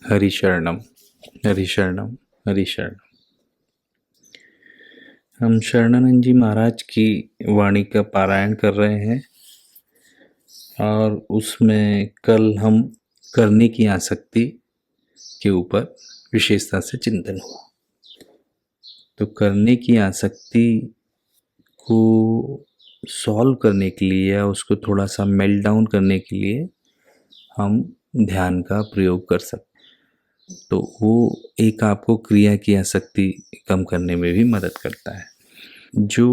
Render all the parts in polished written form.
हरि शरणम, हरि शरणम, हरि शरणम। हम शरणानंद जी महाराज की वाणी का पारायण कर रहे हैं और उसमें कल हम करने की आसक्ति के ऊपर विशेषता से चिंतन हुआ। तो करने की आसक्ति को सॉल्व करने के लिए या उसको थोड़ा सा मेल्ट डाउन करने के लिए हम ध्यान का प्रयोग कर सकते हैं। तो वो एक आपको क्रिया की आसक्ति कम करने में भी मदद करता है। जो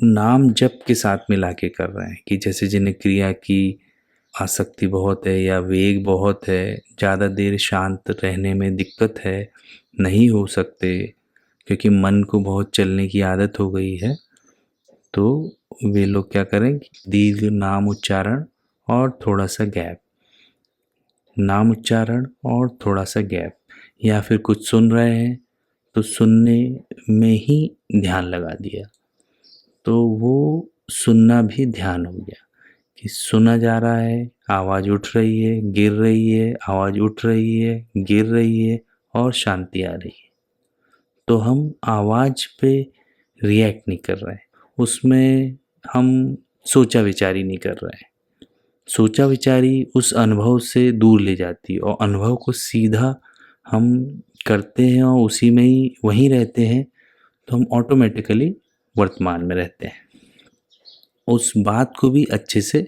नाम जप के साथ मिला के कर रहे हैं कि जैसे जिन्हें क्रिया की आसक्ति बहुत है या वेग बहुत है, ज़्यादा देर शांत रहने में दिक्कत है, नहीं हो सकते क्योंकि मन को बहुत चलने की आदत हो गई है, तो वे लोग क्या करें, दीर्घ नाम उच्चारण और थोड़ा सा गैप, नाम उच्चारण और थोड़ा सा गैप, या फिर कुछ सुन रहे हैं तो सुनने में ही ध्यान लगा दिया, तो वो सुनना भी ध्यान हो गया कि सुना जा रहा है, आवाज़ उठ रही है, गिर रही है, आवाज़ उठ रही है, गिर रही है और शांति आ रही है। तो हम आवाज़ पे रिएक्ट नहीं कर रहे हैं, उसमें हम सोचा विचारी नहीं कर रहे हैं। सोचा विचारी उस अनुभव से दूर ले जाती है और अनुभव को सीधा हम करते हैं और उसी में ही वहीं रहते हैं, तो हम ऑटोमेटिकली वर्तमान में रहते हैं, उस बात को भी अच्छे से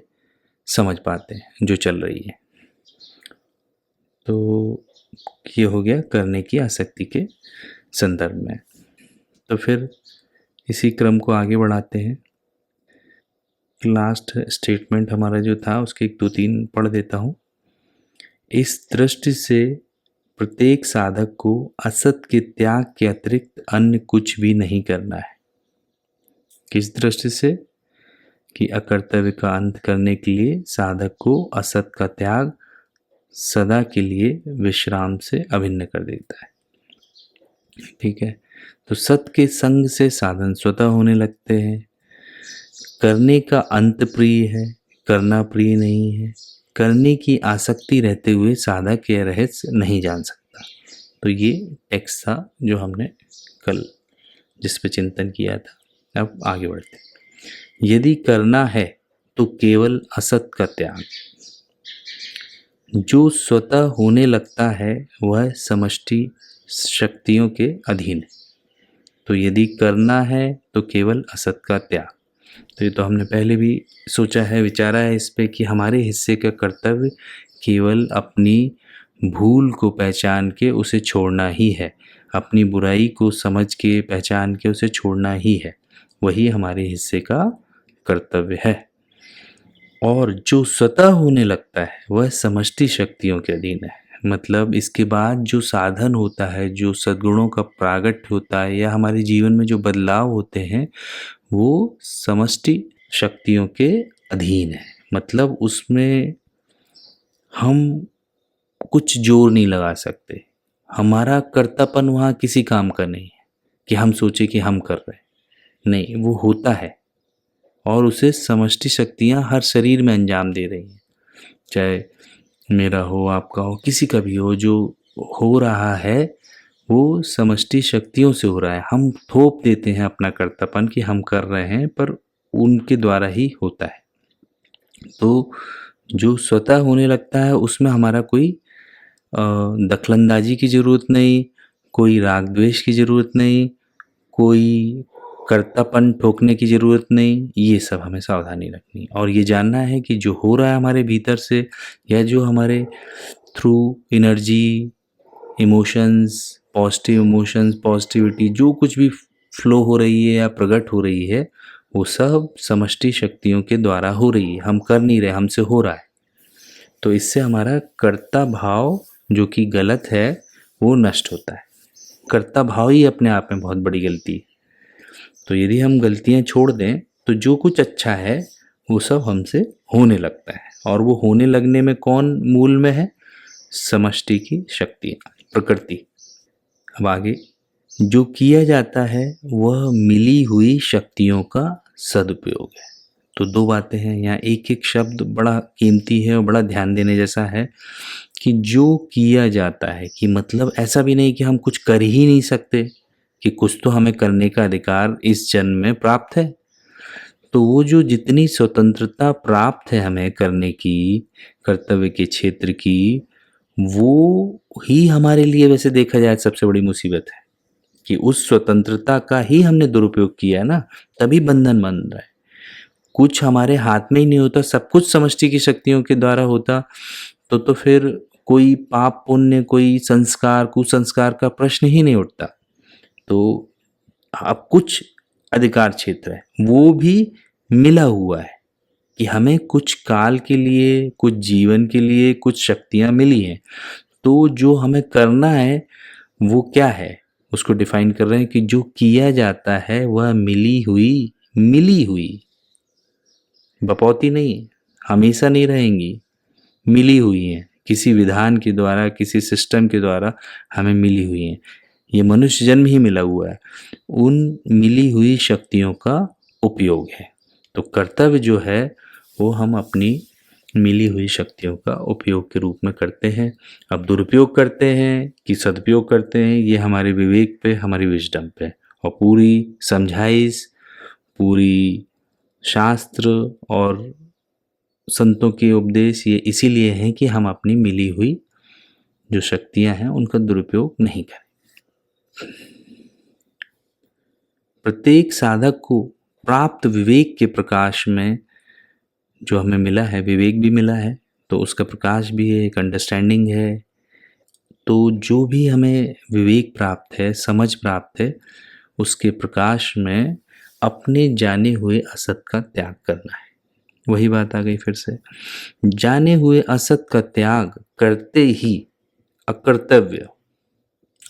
समझ पाते हैं जो चल रही है। तो ये हो गया करने की आसक्ति के संदर्भ में। तो फिर इसी क्रम को आगे बढ़ाते हैं। लास्ट स्टेटमेंट हमारा जो था उसके 1-2-3 पढ़ देता हूँ। इस दृष्टि से प्रत्येक साधक को असत के त्याग के अतिरिक्त अन्य कुछ भी नहीं करना है। किस दृष्टि से? कि अकर्तव्य का अंत करने के लिए साधक को असत का त्याग सदा के लिए विश्राम से अभिन्न कर देता है। ठीक है, तो सत के संग से साधन स्वतः होने लगते हैं। करने का अंत प्रिय है, करना प्रिय नहीं है। करने की आसक्ति रहते हुए साधक यह रहस्य नहीं जान सकता। तो ये टेक्स्ट था जो हमने कल जिस पे चिंतन किया था। अब आगे बढ़ते हैं। यदि करना है तो केवल असत का त्याग। जो स्वतः होने लगता है वह समष्टि शक्तियों के अधीन है। तो यदि करना है तो केवल असत का त्याग। तो ये तो हमने पहले भी सोचा है, विचारा है इस पे कि हमारे हिस्से का कर्तव्य केवल अपनी भूल को पहचान के उसे छोड़ना ही है, अपनी बुराई को समझ के पहचान के उसे छोड़ना ही है, वही हमारे हिस्से का कर्तव्य है। और जो स्वतः होने लगता है वह समष्टि शक्तियों के अधीन है। मतलब इसके बाद जो साधन होता है, जो सद्गुणों का प्रागट्य होता है या हमारे जीवन में जो बदलाव होते हैं, वो समष्टि शक्तियों के अधीन है। मतलब उसमें हम कुछ जोर नहीं लगा सकते। हमारा कर्तापन वहाँ किसी काम का नहीं है कि हम सोचे कि हम कर रहे हैं, नहीं, वो होता है और उसे समष्टि शक्तियाँ हर शरीर में अंजाम दे रही हैं। चाहे मेरा हो, आपका हो, किसी का भी हो, जो हो रहा है वो समष्टि शक्तियों से हो रहा है। हम थोप देते हैं अपना कर्तव्य कि हम कर रहे हैं, पर उनके द्वारा ही होता है। तो जो स्वतः होने लगता है उसमें हमारा कोई दखलंदाजी की ज़रूरत नहीं, कोई राग द्वेष की ज़रूरत नहीं, कोई कर्तापन ठोकने की ज़रूरत नहीं। ये सब हमें सावधानी रखनी और ये जानना है कि जो हो रहा है हमारे भीतर से या जो हमारे through energy, emotions, positive emotions, positivity जो कुछ भी फ्लो हो रही है या प्रकट हो रही है, वो सब समष्टि शक्तियों के द्वारा हो रही है। हम कर नहीं रहे, हमसे हो रहा है। तो इससे हमारा कर्ता भाव जो कि गलत है वो नष्ट होता है। कर्ता भाव ही अपने आप में बहुत बड़ी गलती है। तो यदि हम गलतियां छोड़ दें तो जो कुछ अच्छा है वो सब हमसे होने लगता है। और वो होने लगने में कौन मूल में है? समष्टि की शक्ति, प्रकृति। अब आगे जो किया जाता है वह मिली हुई शक्तियों का सदुपयोग है। तो दो बातें हैं यहाँ, एक एक शब्द बड़ा कीमती है और बड़ा ध्यान देने जैसा है कि जो किया जाता है, कि मतलब ऐसा भी नहीं कि हम कुछ कर ही नहीं सकते, कि कुछ तो हमें करने का अधिकार इस जन्म में प्राप्त है। तो वो जो जितनी स्वतंत्रता प्राप्त है हमें करने की, कर्तव्य के क्षेत्र की, वो ही हमारे लिए वैसे देखा जाए सबसे बड़ी मुसीबत है कि उस स्वतंत्रता का ही हमने दुरुपयोग किया है ना, तभी बंधन बन रहा है। कुछ हमारे हाथ में ही नहीं होता, सब कुछ समष्टि की शक्तियों के द्वारा होता तो फिर कोई पाप पुण्य, कोई संस्कार कुसंस्कार का प्रश्न ही नहीं उठता। तो अब कुछ अधिकार क्षेत्र है, वो भी मिला हुआ है कि हमें कुछ काल के लिए, कुछ जीवन के लिए कुछ शक्तियां मिली हैं। तो जो हमें करना है वो क्या है, उसको डिफाइन कर रहे हैं कि जो किया जाता है वह मिली हुई बपौती नहीं, हमेशा नहीं रहेंगी, मिली हुई हैं, किसी विधान के द्वारा, किसी सिस्टम के द्वारा हमें मिली हुई हैं। ये मनुष्य जन्म ही मिला हुआ है, उन मिली हुई शक्तियों का उपयोग है। तो कर्तव्य जो है वो हम अपनी मिली हुई शक्तियों का उपयोग के रूप में करते हैं। अब दुरुपयोग करते हैं कि सदुपयोग करते हैं, ये हमारे विवेक पे, हमारी विजडम पे, और पूरी समझाइश, पूरी शास्त्र और संतों के उपदेश ये इसीलिए हैं कि हम अपनी मिली हुई जो शक्तियां हैं उनका दुरुपयोग नहीं करें। प्रत्येक साधक को प्राप्त विवेक के प्रकाश में जो हमें मिला है, विवेक भी मिला है तो उसका प्रकाश भी है, एक अंडरस्टैंडिंग है। तो जो भी हमें विवेक प्राप्त है, समझ प्राप्त है, उसके प्रकाश में अपने जाने हुए असत का त्याग करना है। वही बात आ गई फिर से, जाने हुए असत का त्याग करते ही अकर्तव्य,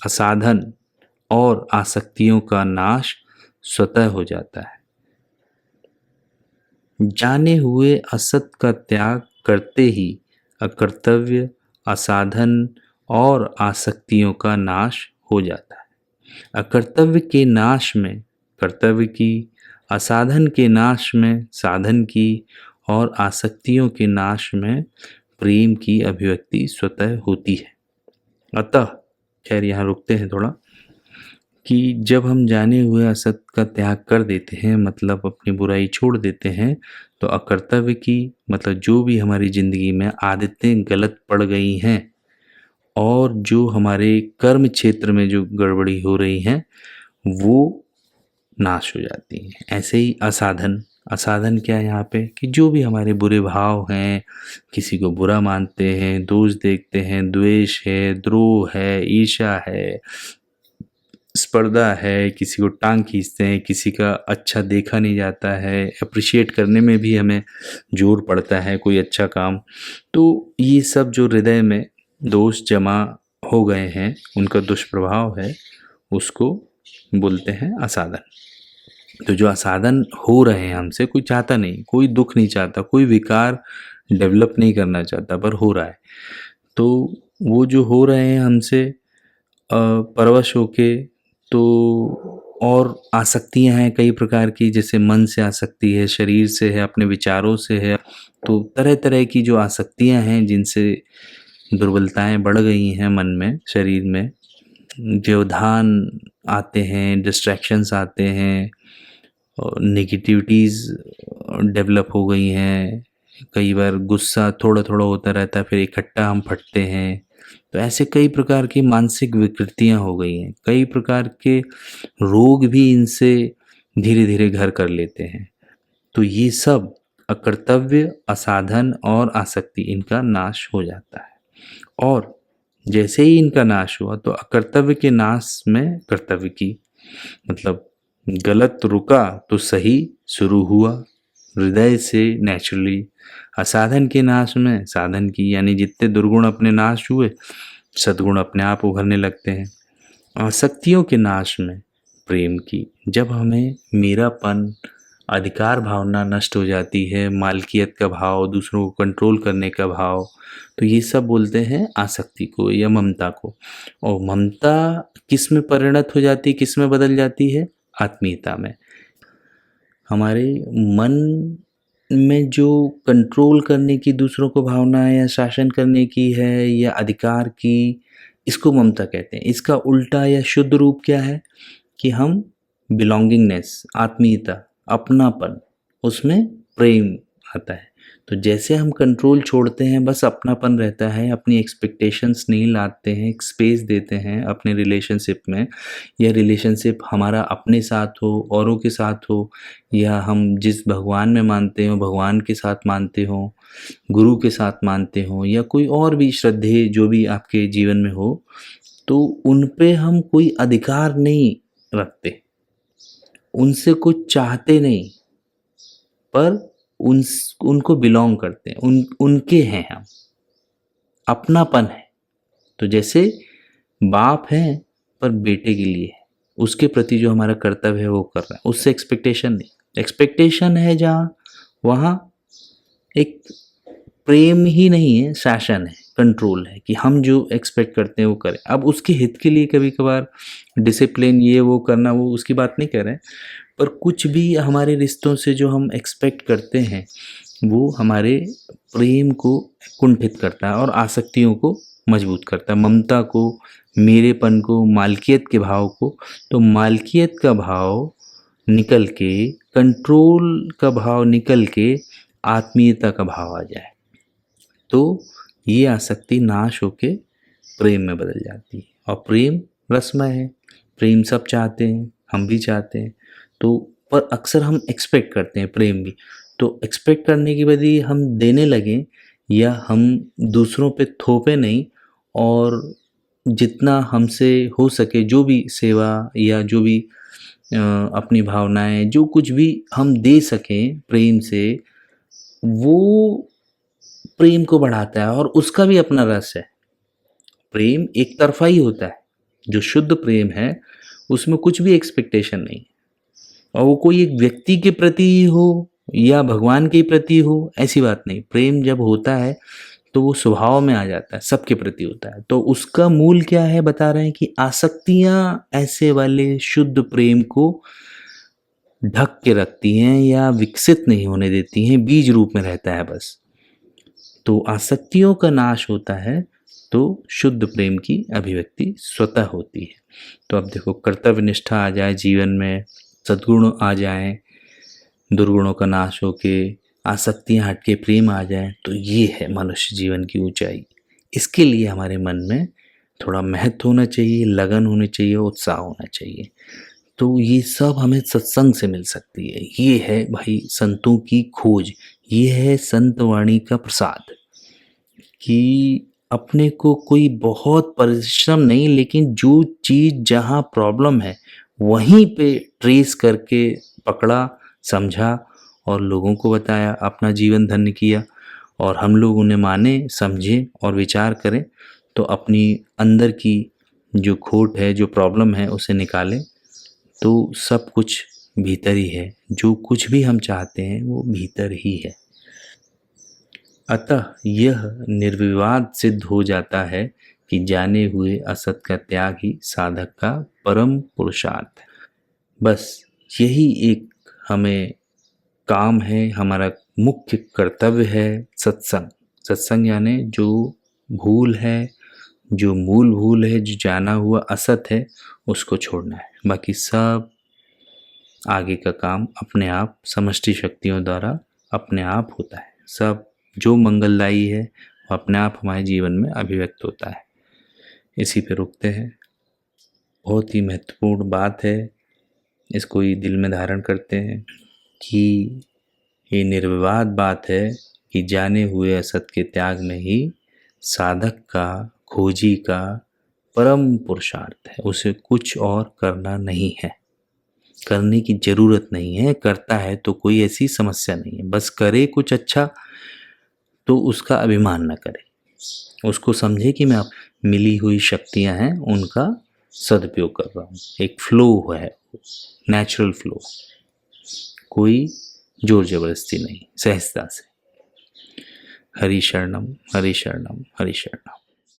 असाधन और आसक्तियों का नाश स्वतः हो जाता है। जाने हुए असत का त्याग करते ही अकर्तव्य, असाधन और आसक्तियों का नाश हो जाता है। अकर्तव्य के नाश में कर्तव्य की, असाधन के नाश में साधन की, और आसक्तियों के नाश में प्रेम की अभिव्यक्ति स्वतः होती है। अतः खैर यहाँ रुकते हैं थोड़ा, कि जब हम जाने हुए असत का त्याग कर देते हैं, मतलब अपनी बुराई छोड़ देते हैं, तो अकर्तव्य की, मतलब जो भी हमारी ज़िंदगी में आदतें गलत पड़ गई हैं और जो हमारे कर्म क्षेत्र में जो गड़बड़ी हो रही हैं वो नाश हो जाती हैं। ऐसे ही असाधन, असाधन क्या है यहाँ पे, कि जो भी हमारे बुरे भाव हैं, किसी को बुरा मानते हैं, दोष देखते हैं, द्वेष है, द्रोह है, ईर्ष्या है, स्पर्धा है, किसी को टांग खींचते हैं, किसी का अच्छा देखा नहीं जाता है, अप्रिशिएट करने में भी हमें जोर पड़ता है कोई अच्छा काम, तो ये सब जो हृदय में दोष जमा हो गए हैं, उनका दुष्प्रभाव है, उसको बोलते हैं असाधन। तो जो असाधन हो रहे हैं हमसे, कोई चाहता नहीं, कोई दुख नहीं चाहता, कोई विकार डेवलप नहीं करना चाहता, पर हो रहा है। तो वो जो हो रहे हैं हमसे परवश होके, तो और आसक्तियां हैं कई प्रकार की, जैसे मन से आसक्ति है, शरीर से है, अपने विचारों से है। तो तरह तरह की जो आसक्तियां हैं जिनसे दुर्बलताएं बढ़ गई हैं मन में, शरीर में, व्यवधान आते हैं, डिस्ट्रैक्शंस आते हैं, नेगेटिविटीज़ डेवलप हो गई हैं। कई बार गुस्सा थोड़ा थोड़ा होता रहता है, फिर इकट्ठा हम फटते हैं। तो ऐसे कई प्रकार की मानसिक विकृतियां हो गई हैं, कई प्रकार के रोग भी इनसे धीरे धीरे घर कर लेते हैं। तो ये सब अकर्तव्य, असाधन और आसक्ति, इनका नाश हो जाता है। और जैसे ही इनका नाश हुआ तो अकर्तव्य के नाश में कर्तव्य की, मतलब गलत रुका तो सही शुरू हुआ हृदय से नेचुरली। असाधन के नाश में साधन की, यानी जितने दुर्गुण अपने नाश हुए, सद्गुण अपने आप उभरने लगते हैं। आसक्तियों के नाश में प्रेम की, जब हमें मेरापन, अधिकार भावना नष्ट हो जाती है, मालकियत का भाव, दूसरों को कंट्रोल करने का भाव, तो ये सब बोलते हैं आसक्ति को या ममता को। और ममता किस में परिणत हो जाती है, किस में बदल जाती है? आत्मीयता में। हमारे मन में जो कंट्रोल करने की दूसरों को भावना है या शासन करने की है या अधिकार की, इसको ममता कहते हैं। इसका उल्टा या शुद्ध रूप क्या है कि हम बिलोंगिंगनेस, आत्मीयता, अपनापन, उसमें प्रेम आता है। तो जैसे हम कंट्रोल छोड़ते हैं, बस अपनापन रहता है, अपनी एक्सपेक्टेशंस नहीं लाते हैं, एक स्पेस देते हैं अपने रिलेशनशिप में, या रिलेशनशिप हमारा अपने साथ हो, औरों के साथ हो, या हम जिस भगवान में मानते हो भगवान के साथ मानते हो, गुरु के साथ मानते हो, या कोई और भी श्रद्धेय जो भी आपके जीवन में हो, तो उन पे हम कोई अधिकार नहीं रखते, उनसे कुछ चाहते नहीं, पर उनको बिलोंग करते हैं, उनके हैं हम, अपनापन है। तो जैसे बाप है पर बेटे के लिए है, उसके प्रति जो हमारा कर्तव्य है वो कर रहा है, उससे एक्सपेक्टेशन नहीं। एक्सपेक्टेशन है जहाँ, वहाँ एक प्रेम ही नहीं है, शासन है, कंट्रोल है कि हम जो एक्सपेक्ट करते हैं वो करें। अब उसके हित के लिए कभी कभार डिसिप्लिन ये वो करना, वो उसकी बात नहीं कर रहे हैं, पर कुछ भी हमारे रिश्तों से जो हम एक्सपेक्ट करते हैं वो हमारे प्रेम को कुंठित करता है और आसक्तियों को मजबूत करता है, ममता को, मेरेपन को, मालकियत के भाव को। तो मालकियत का भाव निकल के, कंट्रोल का भाव निकल के आत्मीयता का भाव आ जाए, तो ये आसक्ति नाश होके प्रेम में बदल जाती है। और प्रेम रसमय है, प्रेम सब चाहते हैं, हम भी चाहते हैं। तो पर अक्सर हम एक्सपेक्ट करते हैं प्रेम भी, तो एक्सपेक्ट करने की बजाय हम देने लगें, या हम दूसरों पे थोपे नहीं, और जितना हमसे हो सके जो भी सेवा या जो भी अपनी भावनाएं, जो कुछ भी हम दे सकें प्रेम से, वो प्रेम को बढ़ाता है और उसका भी अपना रस है। प्रेम एक तरफा ही होता है, जो शुद्ध प्रेम है उसमें कुछ भी एक्सपेक्टेशन नहीं, और वो कोई एक व्यक्ति के प्रति ही हो या भगवान के प्रति हो, ऐसी बात नहीं। प्रेम जब होता है तो वो स्वभाव में आ जाता है, सबके प्रति होता है। तो उसका मूल क्या है, बता रहे हैं कि आसक्तियां ऐसे वाले शुद्ध प्रेम को ढक के रखती हैं या विकसित नहीं होने देती हैं, बीज रूप में रहता है बस। तो आसक्तियों का नाश होता है तो शुद्ध प्रेम की अभिव्यक्ति स्वतः होती है। तो अब देखो, कर्तव्य निष्ठा आ जाए जीवन में, सद्गुण आ जाए, दुर्गुणों का नाश होके आसक्तियां हट के प्रेम आ जाए, तो ये है मनुष्य जीवन की ऊंचाई। इसके लिए हमारे मन में थोड़ा महत्व होना चाहिए, लगन होनी चाहिए, उत्साह होना चाहिए। तो ये सब हमें सत्संग से मिल सकती है। ये है भाई संतों की खोज, ये है संत वाणी का प्रसाद, कि अपने को कोई बहुत परिश्रम नहीं, लेकिन जो चीज़ जहाँ प्रॉब्लम है वहीं पे ट्रेस करके पकड़ा, समझा और लोगों को बताया, अपना जीवन धन्य किया। और हम लोग उन्हें माने, समझें और विचार करें, तो अपनी अंदर की जो खोट है, जो प्रॉब्लम है, उसे निकालें, तो सब कुछ भीतर ही है। जो कुछ भी हम चाहते हैं वो भीतर ही है। अतः यह निर्विवाद सिद्ध हो जाता है कि जाने हुए असत का त्याग ही साधक का परम पुरुषार्थ है। बस यही एक हमें काम है, हमारा मुख्य कर्तव्य है सत्संग। सत्संग यानी जो भूल है, जो मूल भूल है, जो जाना हुआ असत है, उसको छोड़ना है। बाकी सब आगे का काम अपने आप समष्टि शक्तियों द्वारा अपने आप होता है। सब जो मंगलदायी है वो अपने आप हमारे जीवन में अभिव्यक्त होता है। इसी पे रुकते हैं। बहुत ही महत्वपूर्ण बात है, इसको ही दिल में धारण करते हैं कि ये निर्विवाद बात है कि जाने हुए असत के त्याग में ही साधक का, खोजी का परम पुरुषार्थ है। उसे कुछ और करना नहीं है, करने की जरूरत नहीं है। करता है तो कोई ऐसी समस्या नहीं है, बस करे कुछ अच्छा, तो उसका अभिमान न करे, उसको समझे कि मैं मिली हुई शक्तियां हैं, उनका सदुपयोग कर रहा हूँ। एक फ्लो है, नेचुरल फ्लो, कोई जोर जबरदस्ती नहीं, सहजता से। हरि शरणम, हरि शरणम, हरि शरणम।